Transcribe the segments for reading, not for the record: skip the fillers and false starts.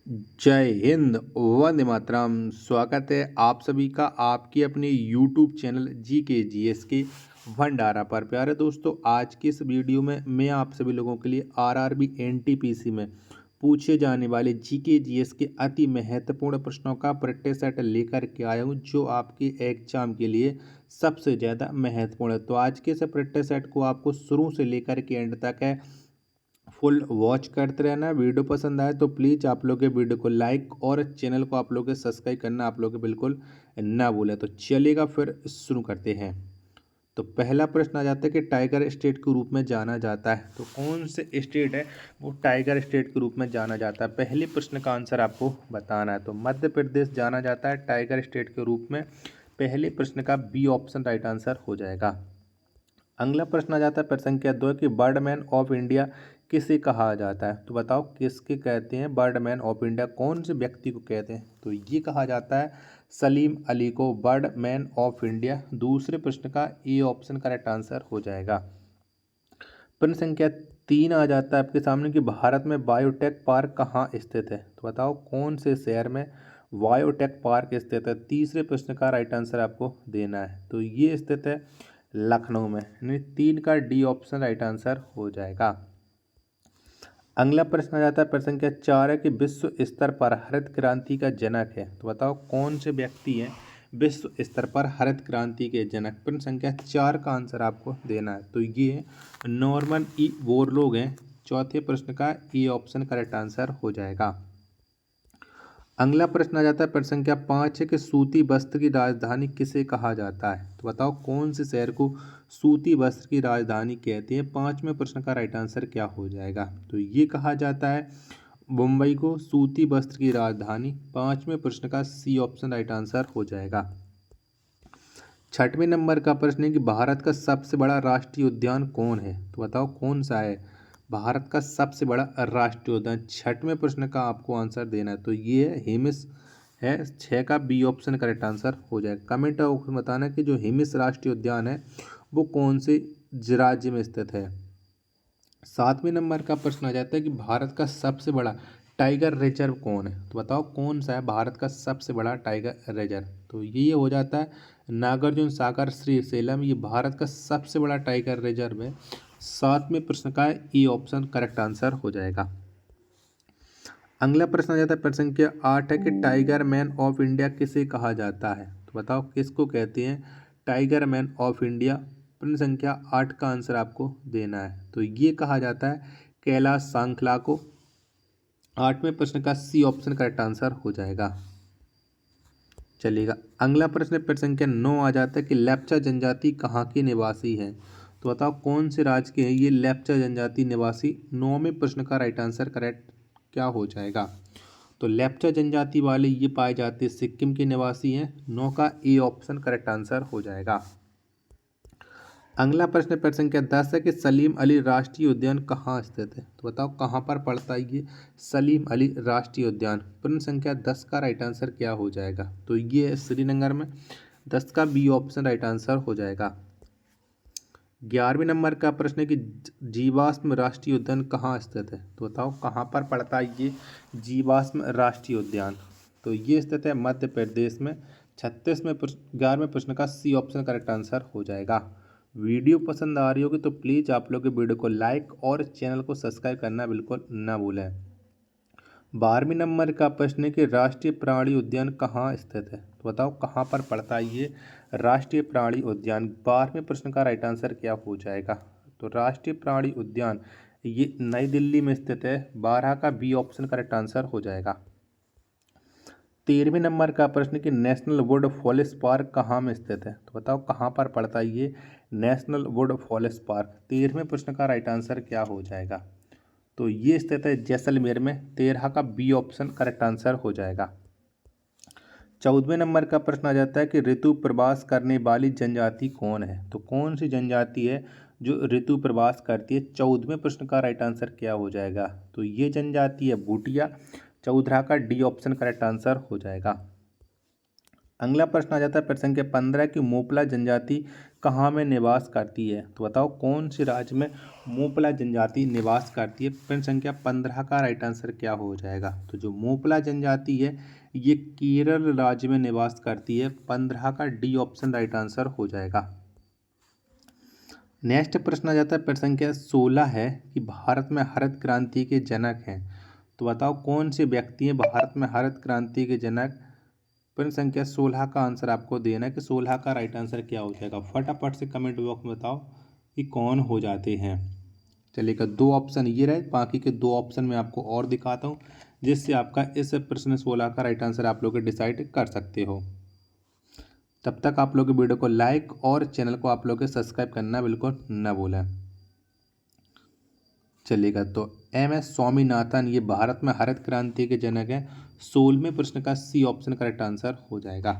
जय हिंद, वंदे मातरम। स्वागत है आप सभी का आपकी अपने यूट्यूब चैनल GK GS के भंडारा पर। प्यारे दोस्तों, आज की इस वीडियो में मैं आप सभी लोगों के लिए RRB NTPC में पूछे जाने वाले GK GS के अति महत्वपूर्ण प्रश्नों का प्रैक्टिस सेट लेकर के आया हूँ, जो आपके एग्जाम के लिए सबसे ज़्यादा महत्वपूर्ण है। तो आज के इस प्रैक्टिस सेट को आपको शुरू से लेकर के एंड तक है फुल वॉच करते रहना। वीडियो पसंद आए तो प्लीज़ आप लोग के वीडियो को लाइक और चैनल को आप लोग के सब्सक्राइब करना आप लोग बिल्कुल ना भूलें। तो चलिएगा फिर शुरू करते हैं। तो पहला प्रश्न आ जाता है कि टाइगर स्टेट के रूप में जाना जाता है, तो कौन से स्टेट है वो टाइगर स्टेट के रूप में जाना जाता है। पहले प्रश्न का आंसर आपको बताना है। तो मध्य प्रदेश जाना जाता है टाइगर स्टेट के रूप में। पहले प्रश्न का बी ऑप्शन राइट आंसर हो जाएगा। अगला प्रश्न आ जाता है प्रश्न संख्या 2 कि बर्डमैन ऑफ इंडिया किसे कहा जाता है। तो बताओ किसके कहते हैं बर्डमैन ऑफ इंडिया, कौन से व्यक्ति को कहते हैं। तो ये कहा जाता है सलीम अली को बर्डमैन ऑफ इंडिया। दूसरे प्रश्न का ए ऑप्शन करेक्ट आंसर हो जाएगा। प्रश्न संख्या 3 आ जाता है आपके सामने कि भारत में बायोटेक पार्क कहाँ स्थित है। तो बताओ कौन से शहर में बायोटेक पार्क स्थित है। तीसरे प्रश्न का राइट आंसर आपको देना है। तो ये स्थित है लखनऊ में, यानी 3 का डी ऑप्शन राइट आंसर हो जाएगा। अगला प्रश्न आ जाता है प्रश्न संख्या 4 है कि विश्व स्तर पर हरित क्रांति का जनक है। तो बताओ कौन से व्यक्ति हैं विश्व स्तर पर हरित क्रांति के जनक। प्रश्न संख्या 4 का आंसर आपको देना है। तो ये नॉर्मन ई बोरलॉग हैं। चौथे प्रश्न का ए ऑप्शन करेक्ट आंसर हो जाएगा। अगला प्रश्न आ जाता है प्रश्न संख्या 5 है कि सूती वस्त्र की राजधानी किसे कहा जाता है। तो बताओ कौन से शहर को सूती वस्त्र की राजधानी कहते हैं। पांचवें प्रश्न का राइट आंसर क्या हो जाएगा। तो ये कहा जाता है मुंबई को सूती वस्त्र की राजधानी। पांचवें प्रश्न का सी ऑप्शन राइट आंसर हो जाएगा। छठवें नंबर का प्रश्न है कि भारत का सबसे बड़ा राष्ट्रीय उद्यान कौन है। तो बताओ कौन सा है भारत का सबसे बड़ा राष्ट्रीय उद्यान। छठवें प्रश्न का आपको आंसर देना है। तो ये है हिमिस है। 6 का बी ऑप्शन करेक्ट आंसर हो जाएगा। कमेंट बॉक्स में बताना कि जो हिमिस राष्ट्रीय उद्यान है वो कौन से राज्य में स्थित है। 7वें नंबर का प्रश्न आ जाता है कि भारत का सबसे बड़ा टाइगर रिजर्व कौन है। तो बताओ कौन सा है भारत का सबसे बड़ा टाइगर रिजर्व। तो ये हो जाता है नागार्जुन सागर श्रीशैलम। ये भारत का सबसे बड़ा टाइगर रिजर्व है। 7वें प्रश्न का ई ऑप्शन करेक्ट आंसर हो जाएगा। अगला प्रश्न आ जाता है प्रश्न संख्या 8 है कि टाइगर मैन ऑफ इंडिया किसे कहा जाता है। तो बताओ किसको कहते हैं टाइगर मैन ऑफ इंडिया। प्रश्न संख्या 8 का आंसर आपको देना है। तो ये कहा जाता है कैलाश सांखला को। 8वें प्रश्न का सी ऑप्शन करेक्ट आंसर हो जाएगा। चलिएगा अगला प्रश्न प्रश्न संख्या 9 आ जाता है कि लेप्चा जनजाति कहाँ के निवासी है। तो बताओ कौन से राज्य के हैं ये लेप्चा जनजाति निवासी। 9वें प्रश्न का राइट आंसर करेक्ट क्या हो जाएगा। तो लेप्चा जनजाति वाले ये पाए जाते हैं सिक्किम के निवासी हैं। 9 का ए ऑप्शन करेक्ट आंसर हो जाएगा। अगला प्रश्न प्रश्न संख्या 10 है कि सलीम अली राष्ट्रीय उद्यान कहाँ स्थित है। तो बताओ कहाँ पर पड़ता है ये सलीम अली राष्ट्रीय उद्यान। प्रश्न संख्या 10 का राइट आंसर क्या हो जाएगा। तो ये है श्रीनगर में। 10 का बी ऑप्शन राइट आंसर हो जाएगा। 11वें नंबर का प्रश्न है कि जीवाश्म राष्ट्रीय उद्यान कहाँ स्थित है। तो बताओ कहाँ पर पड़ता है ये जीवाश्म राष्ट्रीय उद्यान। तो ये स्थित है मध्य प्रदेश में। 36वें 11वें प्रश्न का सी ऑप्शन करेक्ट आंसर हो जाएगा। वीडियो पसंद आ रही होगी तो प्लीज़ आप लोग वीडियो को लाइक और चैनल को सब्सक्राइब करना बिल्कुल ना भूलें। 12वें नंबर का प्रश्न है कि राष्ट्रीय प्राणी उद्यान कहाँ स्थित है। तो बताओ कहाँ पर पड़ता है ये राष्ट्रीय प्राणी उद्यान। 12वें प्रश्न का राइट आंसर क्या हो जाएगा। तो राष्ट्रीय प्राणी उद्यान ये नई दिल्ली में स्थित है। 12 का बी ऑप्शन करेक्ट आंसर हो जाएगा। 13वें नंबर का प्रश्न कि नेशनल वुड फॉरेस्ट पार्क कहाँ में स्थित है। तो बताओ कहाँ पर पड़ता है ये नेशनल वुड फॉरेस्ट पार्क। 13वें प्रश्न का राइट आंसर क्या हो जाएगा। तो ये स्थित है जैसलमेर में। 13 का बी ऑप्शन करेक्ट आंसर हो जाएगा। 14वें नंबर का प्रश्न आ जाता है कि ऋतु प्रवास करने वाली जनजाति कौन है। तो कौन सी जनजाति है जो ऋतु प्रवास करती है। 14वें प्रश्न का राइट आंसर क्या हो जाएगा। तो ये जनजाति है भूटिया। 14 का डी ऑप्शन करेक्ट आंसर हो जाएगा। अगला प्रश्न आ जाता है प्रश्न संख्या 15 की मोपला जनजाति कहाँ में निवास करती है। तो बताओ कौन से राज्य में मोपला जनजाति निवास करती है। प्रश्न संख्या 15 का राइट आंसर क्या हो जाएगा। तो जो मोपला जनजाति है ये केरल राज्य में निवास करती है। 15 का डी ऑप्शन राइट आंसर हो जाएगा। नेक्स्ट प्रश्न आ जाता है प्रश्न संख्या 16 है कि भारत में हरित क्रांति के जनक हैं। तो बताओ कौन से व्यक्ति हैं भारत में हरित क्रांति के जनक। प्रश्न संख्या 16 का आंसर आपको देना है कि 16 का राइट आंसर क्या हो जाएगा। फटाफट से कमेंट बॉक्स में बताओ कि कौन हो जाते हैं। चलिएगा, दो ऑप्शन ये रहे, बाकी के दो ऑप्शन मैं आपको और दिखाता हूँ जिससे आपका इस प्रश्न 16 का राइट आंसर आप लोग डिसाइड कर सकते हो। तब तक आप लोग वीडियो को लाइक और चैनल को आप लोग सब्सक्राइब करना बिल्कुल न भूलें। चलिएगा, तो MS स्वामीनाथन ये भारत में हरित क्रांति के जनक हैं। 16वें प्रश्न का सी ऑप्शन करेक्ट आंसर हो जाएगा।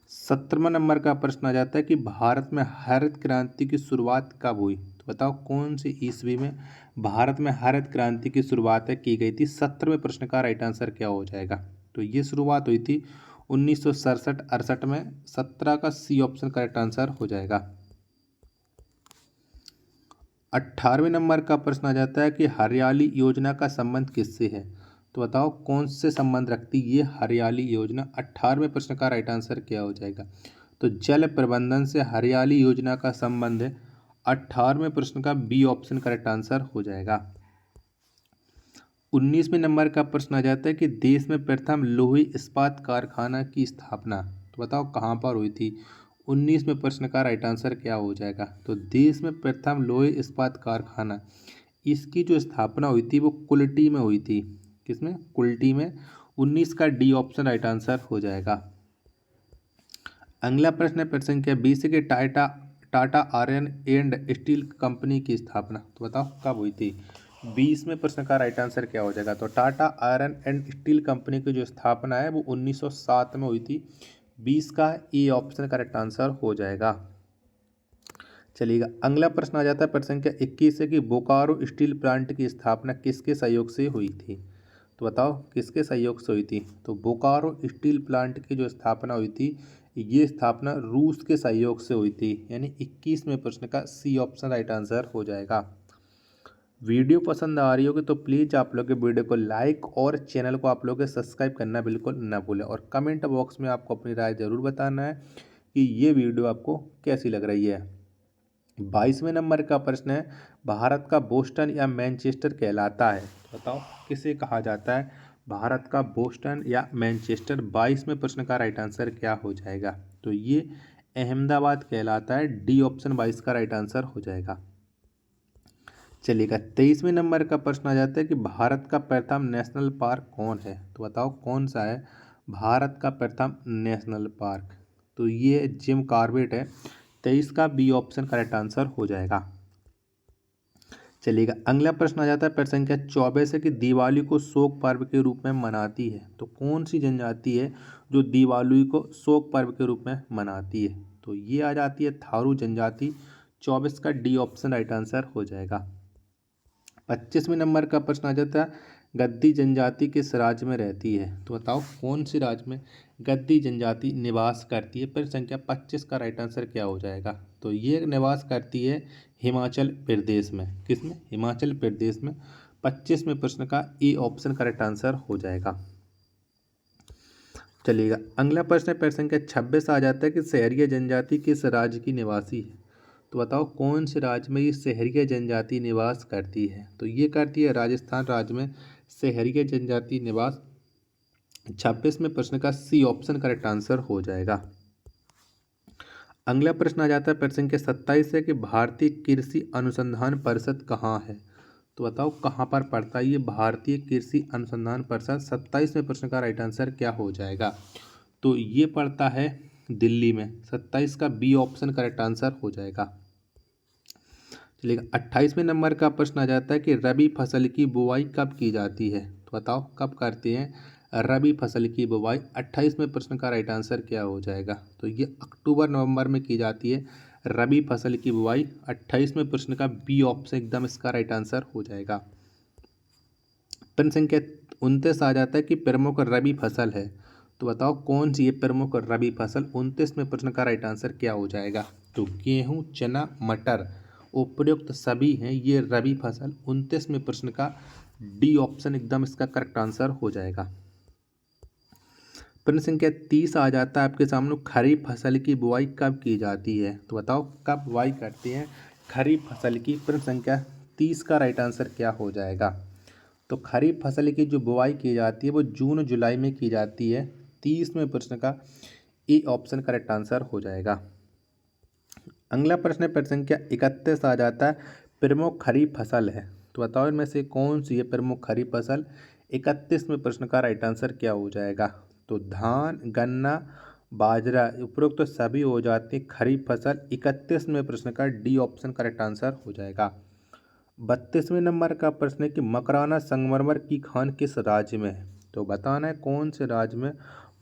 17वां नंबर का प्रश्न आ जाता है कि भारत में हरित क्रांति की शुरुआत कब हुई। तो बताओ कौन सी ईस्वी में भारत में हरित क्रांति की शुरुआत की गई थी। 17वें प्रश्न का राइट आंसर क्या हो जाएगा। तो ये शुरुआत हुई थी 1967-68 में। 17 का सी ऑप्शन करेक्ट आंसर हो जाएगा। 18वें नंबर का प्रश्न आ जाता है कि हरियाली योजना का संबंध किससे है। तो बताओ कौन से संबंध रखती ये हरियाली योजना। 18वें प्रश्न का राइट आंसर क्या हो जाएगा। तो जल प्रबंधन से हरियाली योजना का संबंध है। 18वें प्रश्न का बी ऑप्शन करेक्ट आंसर हो जाएगा। 19वें नंबर का प्रश्न आ जाता है कि देश में प्रथम लोहे इस्पात कारखाना की स्थापना तो बताओ कहाँ पर हुई थी। 19वें प्रश्न का राइट आंसर क्या हो जाएगा। तो देश में प्रथम लोहे इस्पात कारखाना इसकी जो स्थापना हुई थी वो कुल्टी में हुई थी। किसमें? कुल्टी में। 19 का डी ऑप्शन राइट आंसर हो जाएगा। अगला प्रश्न है प्रश्न संख्या 20 के Tata iron and steel company की स्थापना तो बताओ कब हुई थी। 20वें प्रश्न का राइट आंसर क्या हो जाएगा। तो Tata iron and steel company की जो स्थापना है वो 1907 में हुई थी। 20 का ए ऑप्शन करेक्ट आंसर हो जाएगा। चलिएगा, अगला प्रश्न आ जाता है प्रश्न संख्या 21 है कि बोकारो स्टील प्लांट की स्थापना किसके सहयोग से हुई थी। तो बताओ किसके सहयोग से हुई थी। तो बोकारो स्टील प्लांट की जो स्थापना हुई थी ये स्थापना रूस के सहयोग से हुई थी। यानी 21वें प्रश्न का सी ऑप्शन राइट आंसर हो जाएगा। वीडियो पसंद आ रही होगी तो प्लीज़ आप लोग वीडियो को लाइक और चैनल को आप लोग सब्सक्राइब करना बिल्कुल न भूलें और कमेंट बॉक्स में आपको अपनी राय ज़रूर बताना है कि ये वीडियो आपको कैसी लग रही है। 22वें नंबर का प्रश्न है भारत का बोस्टन या मैनचेस्टर कहलाता है। तो बताओ किसे कहा जाता है भारत का बोस्टन या मैनचेस्टर। 22वें प्रश्न का राइट आंसर क्या हो जाएगा। तो ये अहमदाबाद कहलाता है। डी ऑप्शन 22 का राइट आंसर हो जाएगा। चलिएगा, 23वें नंबर का प्रश्न आ जाता है कि भारत का प्रथम नेशनल पार्क कौन है। तो बताओ कौन सा है भारत का प्रथम नेशनल पार्क। तो ये जिम कॉर्बेट है। 23 का बी ऑप्शन करेक्ट आंसर हो जाएगा। चलिएगा, अगला प्रश्न आ जाता है प्रश्न संख्या 24 है कि दिवाली को शोक पर्व के रूप में मनाती है। तो कौन सी जनजाति है जो दिवाली को शोक पर्व के रूप में मनाती है। तो ये आ जाती है थारू जनजाति। 24 का डी ऑप्शन राइट आंसर हो जाएगा। 25वें नंबर का प्रश्न आ जाता है गद्दी जनजाति किस राज्य में रहती है। तो बताओ कौन से राज्य में गद्दी जनजाति निवास करती है। प्रश्न संख्या 25 का राइट आंसर क्या हो जाएगा। तो ये निवास करती है हिमाचल प्रदेश में। किसमें? हिमाचल प्रदेश में। 25वें प्रश्न का ए ऑप्शन करेक्ट आंसर हो जाएगा। चलिएगा, अगला प्रश्न है प्रश्न संख्या 26 आ जाता है कि सहरिया जनजाति किस राज्य की निवासी है। तो बताओ कौन से राज्य में ये सहरिया जनजाति निवास करती है। तो ये करती है राजस्थान राज्य में सहरिया जनजाति निवास। 26वें प्रश्न का सी ऑप्शन करेक्ट आंसर हो जाएगा। अगला प्रश्न आ जाता है प्रश्न संख्या 27 है कि भारतीय कृषि अनुसंधान परिषद कहाँ है। तो बताओ कहाँ पर पड़ता है ये भारतीय कृषि अनुसंधान परिषद। 27वें प्रश्न का राइट आंसर क्या हो जाएगा। तो ये पड़ता है दिल्ली में। 27 का बी ऑप्शन करेक्ट आंसर हो जाएगा। चलिए, 28वें नंबर का प्रश्न आ जाता है कि रबी फसल की बुवाई कब की जाती है। तो बताओ कब करते हैं रबी फसल की बुवाई। 28वें प्रश्न का राइट आंसर क्या हो जाएगा। तो ये अक्टूबर नवंबर में की जाती है रबी फसल की बुवाई। 28वें प्रश्न का बी ऑप्शन एकदम इसका राइट आंसर हो जाएगा। प्रश्न संख्या 29 आ जाता है कि प्रमुख रबी फसल है। तो बताओ कौन सी ये प्रमुख रबी फसल, 29वें प्रश्न का राइट आंसर क्या हो जाएगा। तो गेहूं, चना, मटर उपयुक्त सभी हैं ये रबी फसल। 29वें प्रश्न का डी ऑप्शन एकदम इसका करेक्ट आंसर हो जाएगा। प्रश्न संख्या 30 आ जाता है आपके सामने, खरीफ फसल की बुआई कब की जाती है। तो बताओ कब बुआई करते हैं खरीफ फसल की। प्रश्न संख्या 30 का राइट आंसर क्या हो जाएगा। तो खरीफ फसल की जो बुआई की जाती है वो जून जुलाई में की जाती है। 30वें प्रश्न का ए ऑप्शन करेक्ट आंसर हो जाएगा। अगला प्रश्न संख्या 31 आ जाता है, प्रमुख खरीफ फसल है। तो बताओ इनमें से कौन सी है प्रमुख खरीफ फसल। 31वें प्रश्न का राइट आंसर क्या हो जाएगा। तो धान, गन्ना, बाजरा उपरोक्त तो सभी हो जाते हैं खरीफ फसल। 31वें प्रश्न का डी ऑप्शन करेक्ट आंसर हो जाएगा। 32वें नंबर का प्रश्न है कि मकराना संगमरमर की खान किस राज्य में है। तो बताना है कौन से राज्य में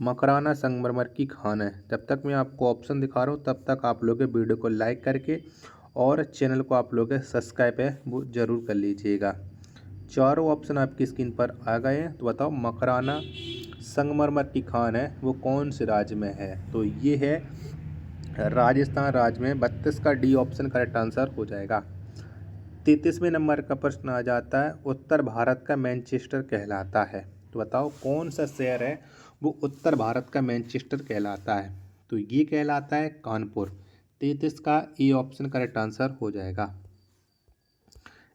मकराना संगमरमर की खान है। जब तक मैं आपको ऑप्शन दिखा रहा हूँ तब तक आप लोग वीडियो को लाइक करके और चैनल को आप लोग सब्सक्राइब है वो जरूर कर लीजिएगा। चारों ऑप्शन आपकी स्क्रीन पर आ गए हैं। तो बताओ मकराना संगमरमर की खान है वो कौन से राज्य में है। तो ये है राजस्थान राज्य में। 32 का डी ऑप्शन करेक्ट आंसर हो जाएगा। 33वें नंबर का प्रश्न आ जाता है, उत्तर भारत का मैनचेस्टर कहलाता है। तो बताओ कौन सा शहर है वो उत्तर भारत का मैनचेस्टर कहलाता है। तो ये कहलाता है कानपुर। 33 का ए ऑप्शन करेक्ट आंसर हो जाएगा।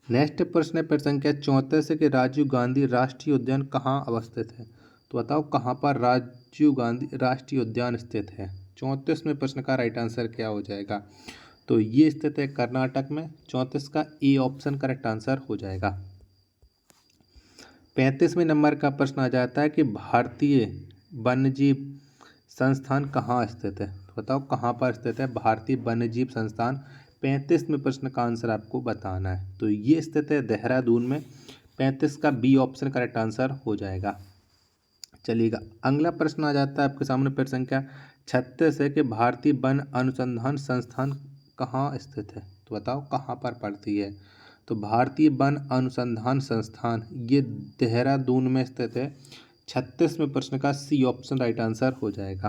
नेक्स्ट प्रश्न है संख्या 34 के राजीव गांधी राष्ट्रीय उद्यान कहाँ अवस्थित है। तो बताओ कहाँ पर राजीव गांधी राष्ट्रीय उद्यान स्थित है। 34वें प्रश्न का राइट आंसर क्या हो जाएगा। तो ये स्थित है कर्नाटक में। 34 का ए ऑप्शन करेक्ट आंसर हो जाएगा। 35वें नंबर का प्रश्न आ जाता है कि भारतीय वन्यजीव संस्थान कहाँ स्थित है। तो बताओ कहाँ पर स्थित है भारतीय वन्यजीव संस्थान। 35वें प्रश्न का आंसर आपको बताना है। तो ये स्थित है देहरादून में। 35 का बी ऑप्शन करेक्ट आंसर हो जाएगा। चलिएगा अगला प्रश्न आ जाता है आपके सामने प्रश्न संख्या 36 है कि भारतीय वन अनुसंधान संस्थान कहाँ स्थित है। तो बताओ कहाँ पर पड़ती है। तो भारतीय वन अनुसंधान संस्थान ये देहरादून में स्थित है। 36वें प्रश्न का सी ऑप्शन राइट आंसर हो जाएगा।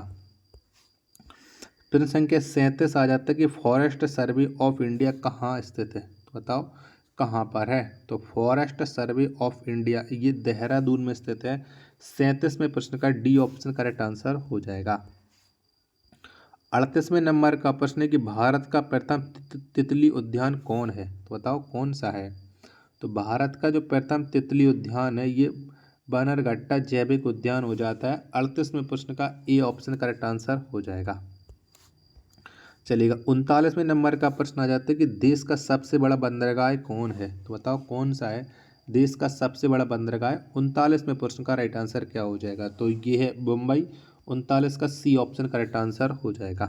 प्रश्न संख्या 37 आ जाता है कि फॉरेस्ट सर्वे ऑफ इंडिया कहाँ स्थित है। तो बताओ कहाँ पर है। तो फॉरेस्ट सर्वे ऑफ इंडिया ये देहरादून में स्थित है। 37वें प्रश्न का डी ऑप्शन करेक्ट आंसर हो जाएगा। 38वें नंबर का प्रश्न है कि भारत का प्रथम तितली उद्यान कौन है। तो बताओ कौन सा है। तो भारत का जो प्रथम तितली उद्यान है ये बनरघट्टा जैविक उद्यान हो जाता है। 38वें प्रश्न का ए ऑप्शन करेक्ट आंसर हो जाएगा। चलिएगा 39वें नंबर का प्रश्न आ जाता है कि देश का सबसे बड़ा बंदरगाह कौन है। तो बताओ कौन सा है देश का सबसे बड़ा बंदरगाह। 39वें प्रश्न का राइट आंसर क्या हो जाएगा। तो ये है मुंबई। 39 का सी ऑप्शन करेक्ट आंसर हो जाएगा।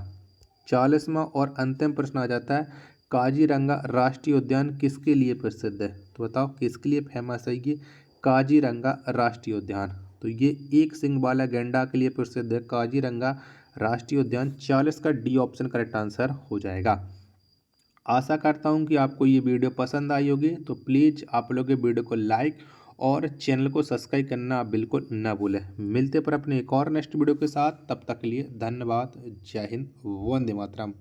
40वां और अंतिम प्रश्न आ जाता है, काजीरंगा राष्ट्रीय उद्यान किसके लिए प्रसिद्ध है। तो बताओ किसके लिए फेमस है ये काजीरंगा राष्ट्रीय उद्यान। तो ये एक सींग वाला गैंडा के लिए प्रसिद्ध है काजीरंगा राष्ट्रीय उद्यान। 40 का डी ऑप्शन करेक्ट आंसर हो जाएगा। आशा करता हूँ कि आपको ये वीडियो पसंद आई होगी। तो प्लीज़ आप लोग ये वीडियो को लाइक और चैनल को सब्सक्राइब करना बिल्कुल ना भूलें। मिलते पर अपने एक और नेक्स्ट वीडियो के साथ, तब तक के लिए धन्यवाद। जय हिंद, वंदे मातरम।